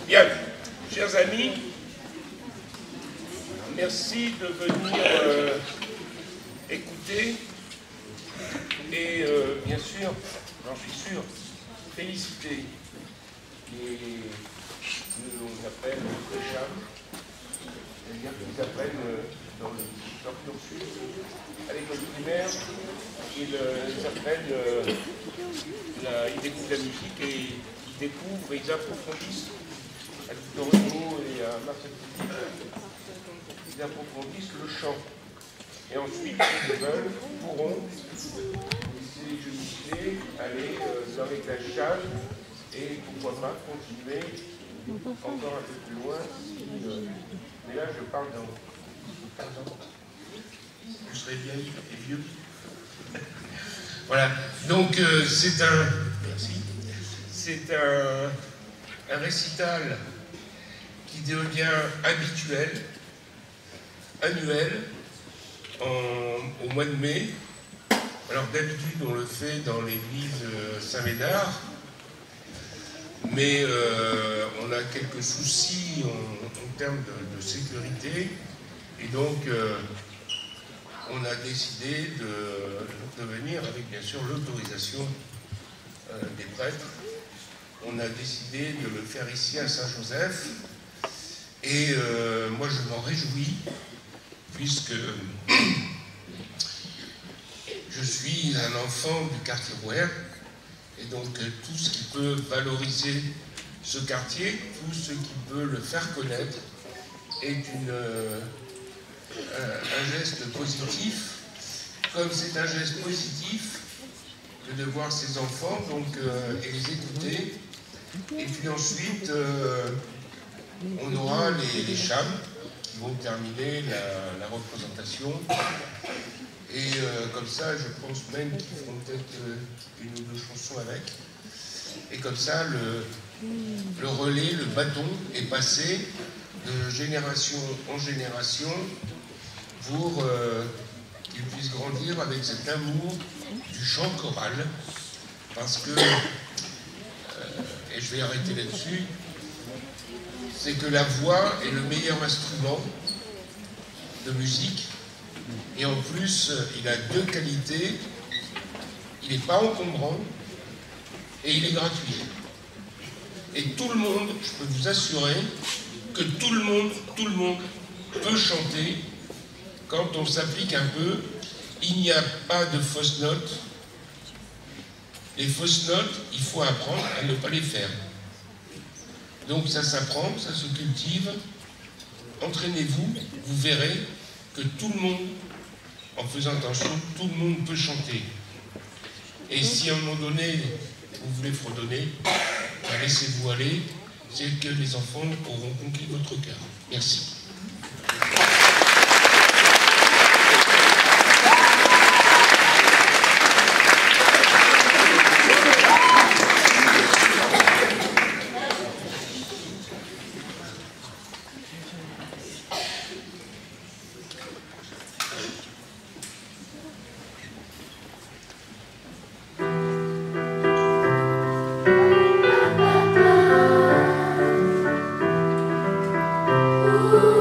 Bien, chers amis, merci de venir écouter et bien sûr, j'en suis sûr, féliciter les on appelle les femmes, c'est-à-dire qu'ils apprennent dans leur cursus à l'école primaire, ils apprennent, ils découvrent la musique et ils découvrent et ils approfondissent à Victor Hugo et à Marcel Proust, ils approfondissent le chant. Et ensuite, s'ils veulent, pourront, lycée, jeux lycée, aller dans les classes jazz et pourquoi pas continuer encore un peu plus loin. Mais là, je parle dans 15 ans. Je serai vieille et vieux. Voilà. Donc, c'est un. Merci. C'est un récital qui devient habituel, annuel, au mois de mai. Alors d'habitude on le fait dans l'église Saint-Médard, mais on a quelques soucis en termes de sécurité, et donc on a décidé de venir avec bien sûr l'autorisation des prêtres. On a décidé de le faire ici à Saint-Joseph, et moi je m'en réjouis, puisque je suis un enfant du quartier Rouergue, et donc tout ce qui peut valoriser ce quartier, tout ce qui peut le faire connaître, est un geste positif, comme c'est un geste positif que de voir ces enfants donc, et les écouter. Et puis ensuite, on aura les chams qui vont terminer la représentation. Et comme ça, je pense même qu'ils feront peut-être une ou deux chansons avec. Et comme ça, le relais, le bâton est passé de génération en génération pour qu'ils puissent grandir avec cet amour du chant choral. Parce que, et je vais arrêter là-dessus, c'est que la voix est le meilleur instrument de musique. Et en plus, il a deux qualités. Il n'est pas encombrant et il est gratuit. Et tout le monde, je peux vous assurer que tout le monde peut chanter quand on s'applique un peu. Il n'y a pas de fausses notes. Les fausses notes, il faut apprendre à ne pas les faire. Donc ça s'apprend, ça se cultive. Entraînez-vous, vous verrez que tout le monde, en faisant attention, tout le monde peut chanter. Et si à un moment donné, vous voulez fredonner, laissez-vous aller, c'est que les enfants auront conquis votre cœur. Merci. Ooh.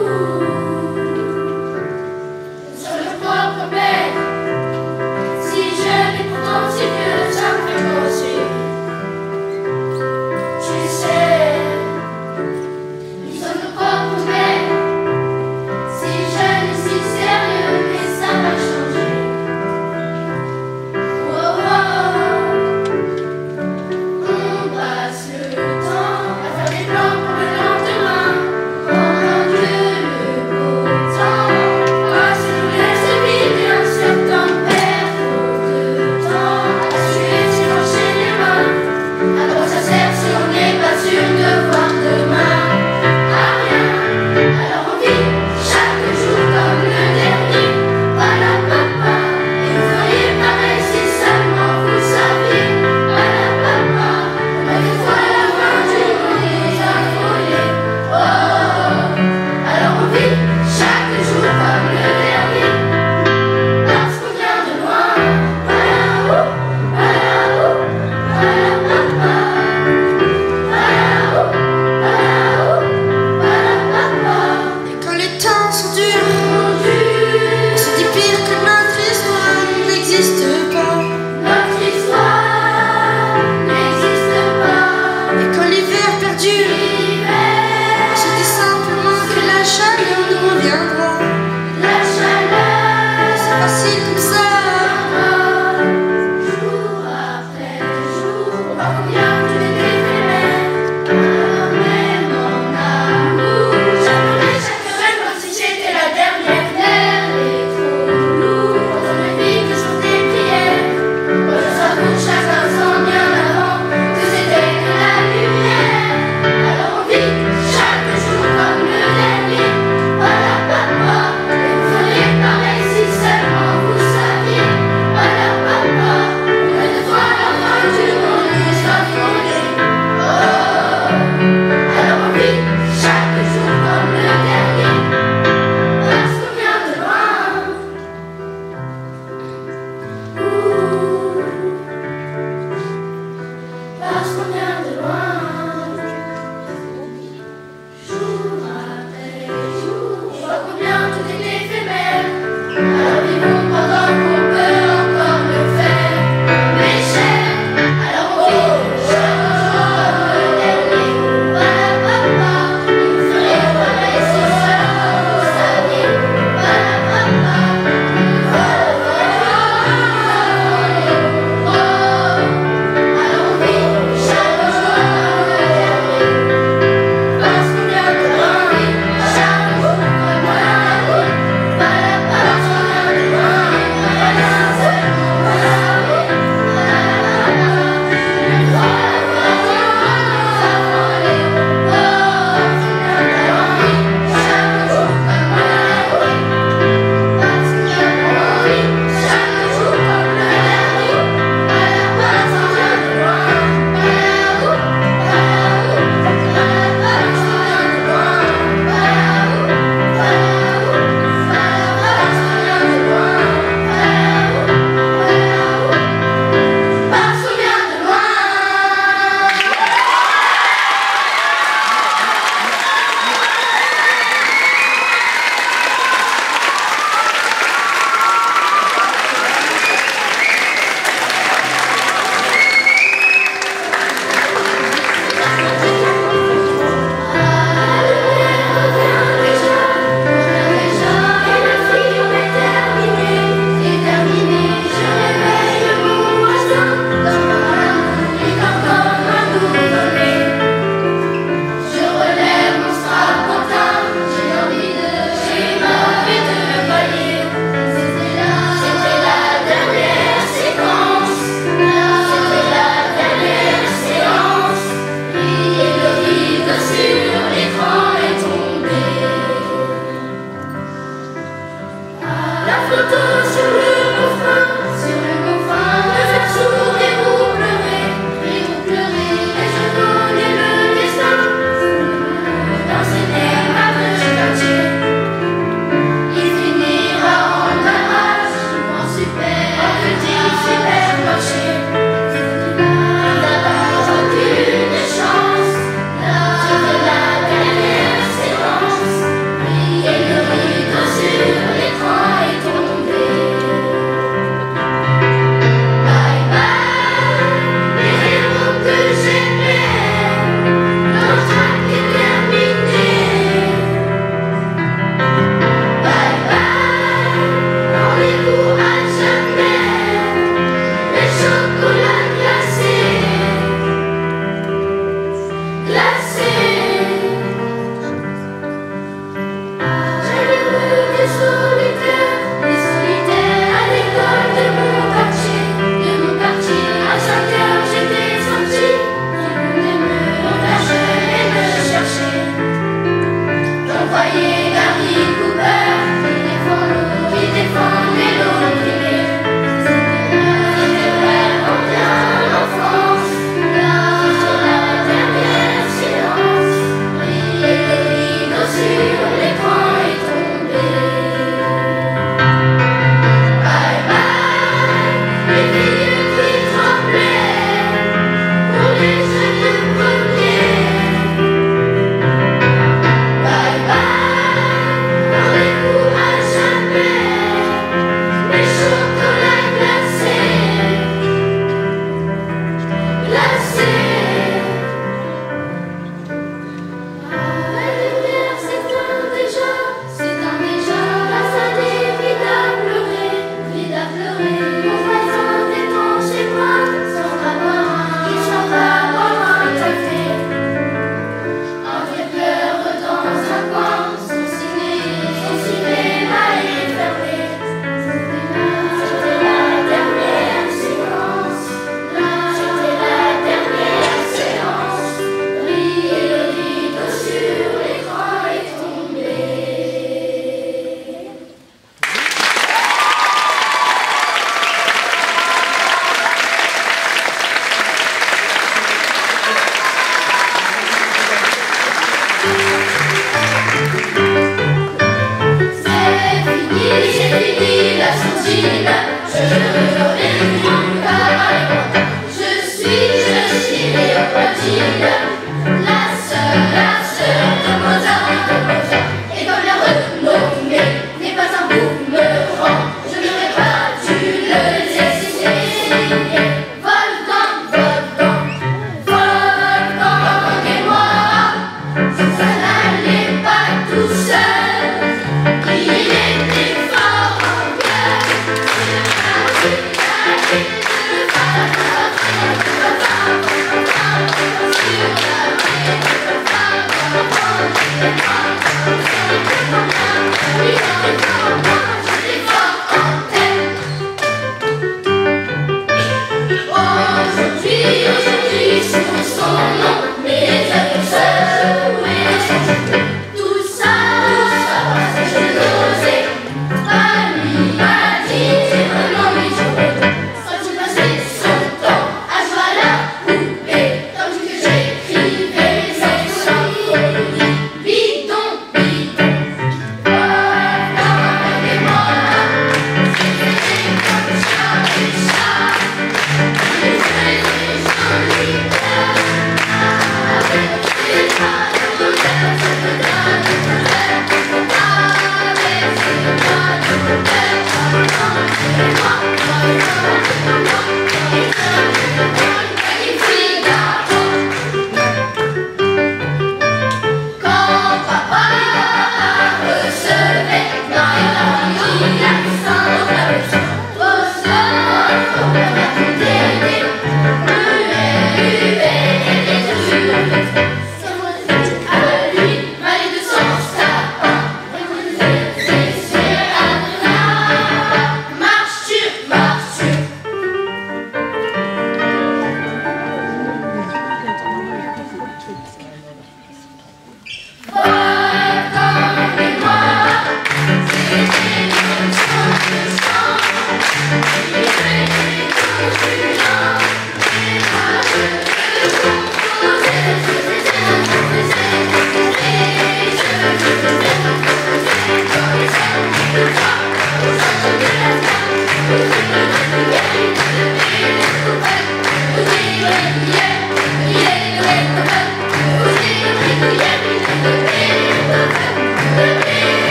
Ouais.